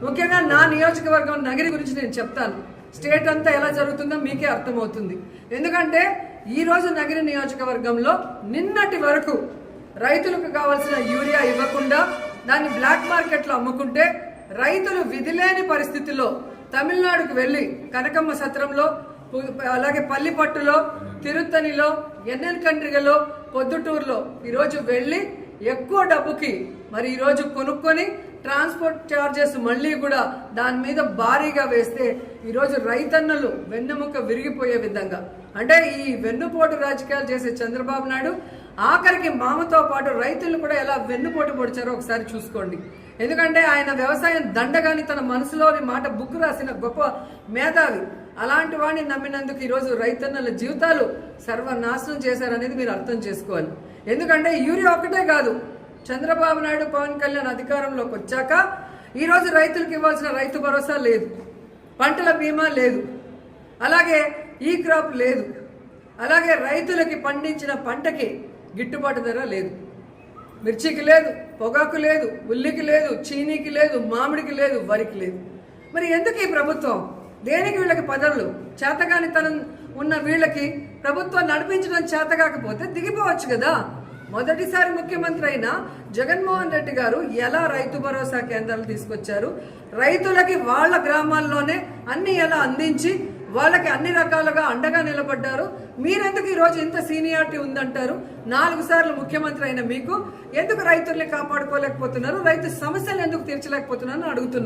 ముఖ్యంగా నా నియోజకవర్గం నగరి గురించి నేను చెప్తాను. స్టేట్ అంతా ఎలా జరుగుతుందో మీకే అర్థమవుతుంది. ఎందుకంటే ఈ రోజు నగరి నియోజకవర్గంలో నిన్నటి వరకు రైతులకు కావాల్సిన యూరియా ఇవ్వకుండా దాన్ని బ్లాక్ మార్కెట్లో అమ్ముకుంటే రైతులు విధిలేని పరిస్థితుల్లో తమిళనాడుకు వెళ్ళి కనకమ్మ సత్రంలో, అలాగే పల్లిపట్టులో, తిరుత్తనిలో, ఎన్ఎన్ కండ్రిగలో, పొద్దుటూరులో ఈరోజు వెళ్ళి ఎక్కువ డబ్బుకి మరి ఈరోజు కొనుక్కొని ట్రాన్స్పోర్ట్ ఛార్జెస్ మళ్ళీ కూడా దాని మీద భారీగా వేస్తే ఈరోజు రైతన్నలు వెన్నెముక విరిగిపోయే విధంగా, అంటే ఈ వెన్నుపోటు రాజకీయాలు చేసే చంద్రబాబు నాయుడు ఆఖరికి మామతో పాటు రైతులను కూడా ఎలా వెన్నుపోటు పొడిచారో ఒకసారి చూసుకోండి. ఎందుకంటే ఆయన వ్యవసాయం దండగాని తన మనసులోని మాట బుక్ రాసిన గొప్ప మేధావి. అలాంటి వాడిని నమ్మినందుకు ఈరోజు రైతన్నల జీవితాలు సర్వనాశనం చేశారనేది మీరు అర్థం చేసుకోవాలి. ఎందుకంటే యూరియా ఒక్కటే కాదు, చంద్రబాబు నాయుడు, పవన్ కళ్యాణ్ అధికారంలోకి వచ్చాక ఈరోజు రైతులకు ఇవ్వాల్సిన రైతు భరోసా లేదు, పంటల బీమా లేదు, అలాగే ఈ క్రాప్ లేదు, అలాగే రైతులకి పండించిన పంటకి గిట్టుబాటు ధర లేదు, మిర్చికి లేదు, పొగాకు లేదు, ఉల్లికి లేదు, చీనీకి లేదు, మామిడికి లేదు, వరికి లేదు. మరి ఎందుకు ఈ ప్రభుత్వం? దేనికి వీళ్ళకి పదవులు? చేతగానితనం ఉన్న వీళ్ళకి ప్రభుత్వం నడిపించడం చేత కాకపోతే దిగిపోవచ్చు కదా. మొదటిసారి ముఖ్యమంత్రి అయిన జగన్మోహన్ రెడ్డి గారు ఎలా రైతు భరోసా కేంద్రాలు తీసుకొచ్చారు, రైతులకి వాళ్ళ గ్రామాల్లోనే అన్ని ఎలా అందించి వాళ్ళకి అన్ని రకాలుగా అండగా నిలబడ్డారు. మీరెందుకు ఈరోజు ఇంత సీనియారిటీ ఉందంటారు? 4 సార్లు ముఖ్యమంత్రి అయిన మీకు ఎందుకు రైతుల్ని కాపాడుకోలేకపోతున్నారు? రైతు సమస్యలు ఎందుకు తీర్చలేకపోతున్నారని అడుగుతున్నారు.